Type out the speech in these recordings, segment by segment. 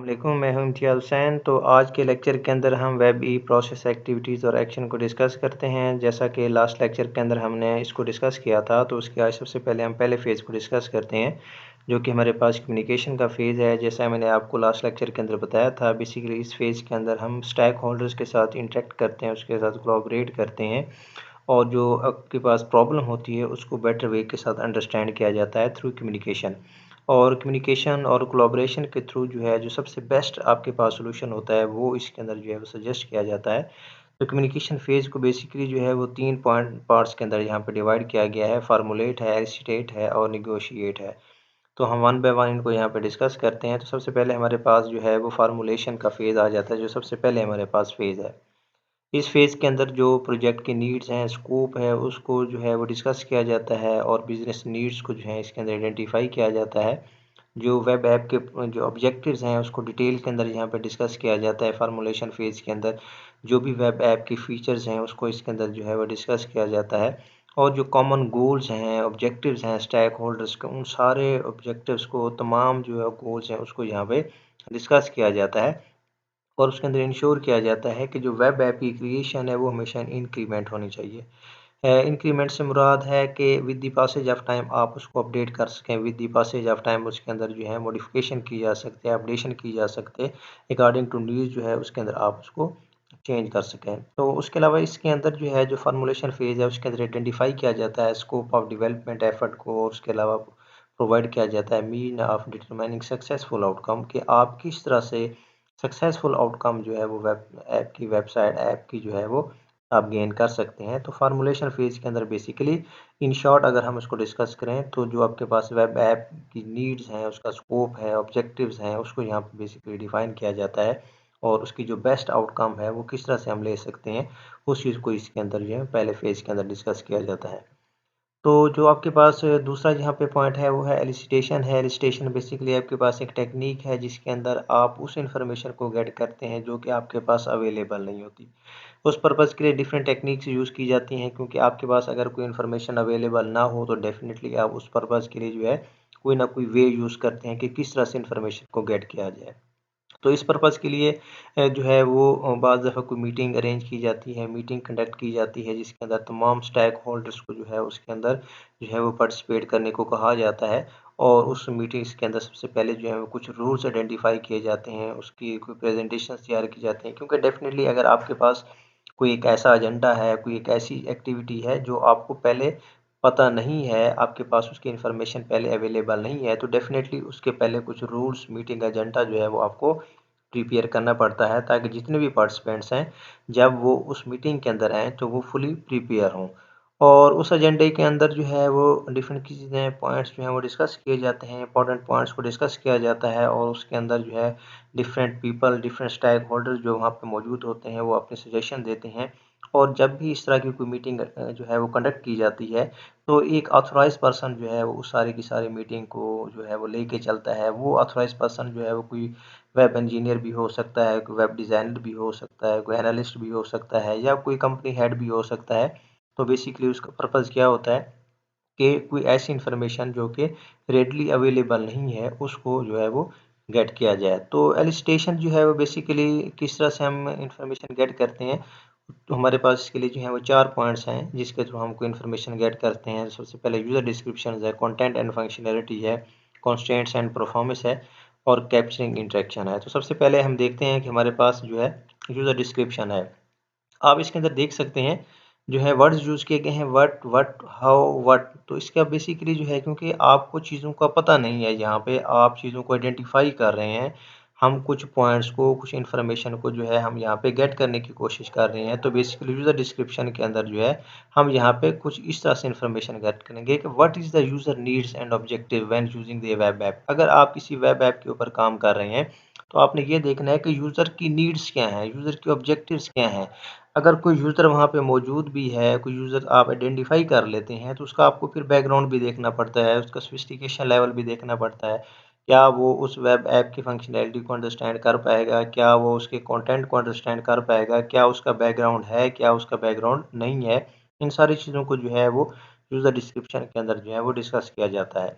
वालेकुम, मैं हूं इम्तियाज़ हुसैन। तो आज के लेक्चर के अंदर हम वेब ई प्रोसेस एक्टिविटीज़ और एक्शन को डिस्कस करते हैं। जैसा कि लास्ट लेक्चर के अंदर हमने इसको डिस्कस किया था, तो उसके आज सबसे पहले हम पहले फ़ेज़ को डिस्कस करते हैं, जो कि हमारे पास कम्युनिकेशन का फ़ेज़ है। जैसा मैंने आपको लास्ट लेक्चर के अंदर बताया था, बेसिकली इस फ़ेज़ के अंदर हम स्टेक होल्डर्स के साथ इंटरेक्ट करते हैं, उसके साथ कोलैबोरेट करते हैं, और जो आपके पास प्रॉब्लम होती है उसको बेटर वे के साथ अंडरस्टैंड किया जाता है थ्रू कम्युनिकेशन। और कम्युनिकेशन और कोलैबोरेशन के थ्रू जो है जो सबसे बेस्ट आपके पास सॉल्यूशन होता है वो इसके अंदर जो है वो सजेस्ट किया जाता है। तो कम्युनिकेशन फेज़ को बेसिकली जो है वो 3 पार्ट्स के अंदर यहाँ पे डिवाइड किया गया है। फार्मूलेट है, एलिसिटेट है और नेगोशिएट है। तो हम वन बाय वन इनको यहाँ पे डिस्कस करते हैं। तो सबसे पहले हमारे पास जो है वो फार्मूलेशन का फ़ेज़ आ जाता है, जो सबसे पहले हमारे पास फ़ेज़ है। इस फ़ेज़ के अंदर जो प्रोजेक्ट की नीड्स हैं, स्कोप है, उसको जो है वो डिस्कस किया जाता है, और बिज़नेस नीड्स को जो है इसके अंदर आइडेंटिफ़ाई किया जाता है। जो वेब ऐप के जो ऑब्जेक्टिव्स हैं उसको डिटेल के अंदर यहाँ पे डिस्कस किया जाता है। फार्मूलेशन फ़ेज़ के अंदर जो भी वेब ऐप की फ़ीचर्स हैं उसको इसके अंदर जो है वो डिस्कस किया जाता है, और जो कॉमन गोल्स हैं, ऑब्जेक्टिव्स हैं स्टेक होल्डर्स के, उन सारे ऑब्जेक्टिव्स को, तमाम जो है गोल्स हैं उसको यहाँ पे डिस्कस किया जाता है। और उसके अंदर इंश्योर किया जाता है कि जो वेब ऐप की क्रिएशन है वो हमेशा इंक्रीमेंट होनी चाहिए। इंक्रीमेंट से मुराद है कि with the passage of time आप उसको अपडेट कर सकें, with the passage of time उसके अंदर जो है मॉडिफिकेशन की जा सकती है, अपडेशन की जा सकते हैं, अकॉर्डिंग टू न्यूज़ जो है उसके अंदर आप उसको चेंज कर सकें। तो उसके अलावा इसके अंदर जो है जो फार्मूलेशन फेज़ है उसके अंदर आइडेंटिफाई किया जाता है स्कोप ऑफ डेवलपमेंट एफर्ट को, और उसके अलावा प्रोवाइड किया जाता है mean of determining successful outcome, कि आप किस तरह से सक्सेसफुल आउटकम जो है वो वेब ऐप की, वेबसाइट ऐप की जो है वो आप गेन कर सकते हैं। तो फार्मूलेशन फेज़ के अंदर बेसिकली इन शॉर्ट अगर हम इसको डिस्कस करें तो जो आपके पास वेब ऐप की नीड्स हैं, उसका स्कोप है, ऑब्जेक्टिव्स हैं, उसको यहाँ पे बेसिकली डिफाइन किया जाता है, और उसकी जो बेस्ट आउटकम है वो किस तरह से हम ले सकते हैं, उस चीज़ को इसके अंदर जो है पहले फेज़ के अंदर डिस्कस किया जाता है। तो जो आपके पास दूसरा यहाँ पे पॉइंट है वो है एलिसिटेशन है। एलिसिटेशन बेसिकली आपके पास एक टेक्निक है जिसके अंदर आप उस इंफॉर्मेशन को गेट करते हैं जो कि आपके पास अवेलेबल नहीं होती। उस पर्पज़ के लिए डिफरेंट टेक्निक्स यूज़ की जाती हैं, क्योंकि आपके पास अगर कोई इन्फॉर्मेशन अवेलेबल ना हो तो डेफिनेटली आप उस पर्पज़ के लिए जो है कोई ना कोई वे यूज़ करते हैं कि किस तरह से इन्फॉर्मेशन को गेट किया जाए। तो इस पर्पज़ के लिए जो है वो बाज़ दफ़ा कोई मीटिंग अरेंज की जाती है, मीटिंग कंडक्ट की जाती है, जिसके अंदर तमाम स्टेक होल्डर्स को जो है उसके अंदर जो है वो पार्टिसिपेट करने को कहा जाता है। और उस मीटिंग्स के अंदर सबसे पहले जो है वो कुछ रूल्स आइडेंटिफ़ाई किए जाते हैं, उसकी कोई प्रेजेंटेशंस तैयार की जाती हैं, क्योंकि डेफ़िनेटली अगर आपके पास कोई एक ऐसा एजेंडा है, कोई एक ऐसी एक्टिविटी है जो आपको पहले पता नहीं है, आपके पास उसकी इन्फॉर्मेशन पहले अवेलेबल नहीं है, तो डेफ़िनेटली उसके पहले कुछ रूल्स, मीटिंग एजेंडा जो है वो आपको प्रिपेयर करना पड़ता है, ताकि जितने भी पार्टिसिपेंट्स हैं जब वो उस मीटिंग के अंदर आएँ तो वो फुली प्रिपेयर हों। और उस एजेंडे के अंदर जो है वो डिफरेंट चीज़ें, पॉइंट्स जो हैं वो डिस्कस किए जाते हैं, इंपॉर्टेंट पॉइंट्स को डिस्कस किया जाता है, और उसके अंदर जो है different people, different stakeholders जो वहाँ पे मौजूद होते हैं वो अपने सजेशन देते हैं। और जब भी इस तरह की कोई मीटिंग जो है वो कंडक्ट की जाती है, तो एक ऑथराइज़ पर्सन जो है वो उस सारी की सारी मीटिंग को जो है वो लेके चलता है। वो ऑथराइज़ पर्सन जो है वो कोई वेब इंजीनियर भी हो सकता है, कोई वेब डिज़ाइनर भी हो सकता है, कोई एनालिस्ट भी हो सकता है, या कोई कंपनी हेड भी हो सकता है। तो बेसिकली उसका पर्पज़ क्या होता है कि कोई ऐसी इन्फॉर्मेशन जो कि रेडली अवेलेबल नहीं है उसको जो है वो गेट किया जाए। तो एलिसिटेशन जो है वो बेसिकली किस तरह से हम इन्फॉर्मेशन गेट करते हैं, तो हमारे पास इसके लिए जो है वो 4 पॉइंट्स हैं जिसके थ्रू हम कोई इन्फॉर्मेशन गेट करते हैं। सबसे पहले यूज़र डिस्क्रिप्शंस है, कंटेंट एंड फंक्शनैलिटी है, कंस्ट्रेंट्स एंड परफॉर्मेंस है, और कैप्चरिंग इंटरेक्शन है। तो सबसे पहले हम देखते हैं कि हमारे पास जो है यूज़र डिस्क्रिप्शन है। आप इसके अंदर देख सकते हैं जो है वर्ड्स यूज़ किए गए हैं, व्हाट, हाउ, व्हाट। तो इसका बेसिकली जो है, क्योंकि आपको चीज़ों का पता नहीं है, यहाँ पे आप चीज़ों को आइडेंटिफाई कर रहे हैं, हम कुछ पॉइंट्स को, कुछ इन्फॉर्मेशन को जो है हम यहाँ पे गेट करने की कोशिश कर रहे हैं। तो बेसिकली यूज़र डिस्क्रिप्शन के अंदर जो है हम यहाँ पे कुछ इस तरह से इन्फॉर्मेशन गेट करेंगे कि what is the user needs and objective when using the web app. अगर आप किसी वेब ऐप के ऊपर काम कर रहे हैं तो आपने ये देखना है कि यूज़र की नीड्स क्या हैं, यूज़र की ऑब्जेक्टिव्स क्या हैं। अगर कोई यूज़र वहाँ पे मौजूद भी है, कोई यूज़र आप आइडेंटिफ़ाई कर लेते हैं, तो उसका आपको फिर बैकग्राउंड भी देखना पड़ता है, उसका सोफिस्टिकेशन लेवल भी देखना पड़ता है। क्या वो उस वेब ऐप की फंक्शनैलिटी को अंडरस्टैंड कर पाएगा? क्या वो उसके कंटेंट को अंडरस्टैंड कर पाएगा? क्या उसका बैकग्राउंड है? क्या उसका बैकग्राउंड नहीं है? इन सारी चीज़ों को जो है वो यूज़र डिस्क्रिप्शन के अंदर जो है वो डिस्कस किया जाता है।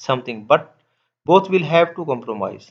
something but both will have to compromise.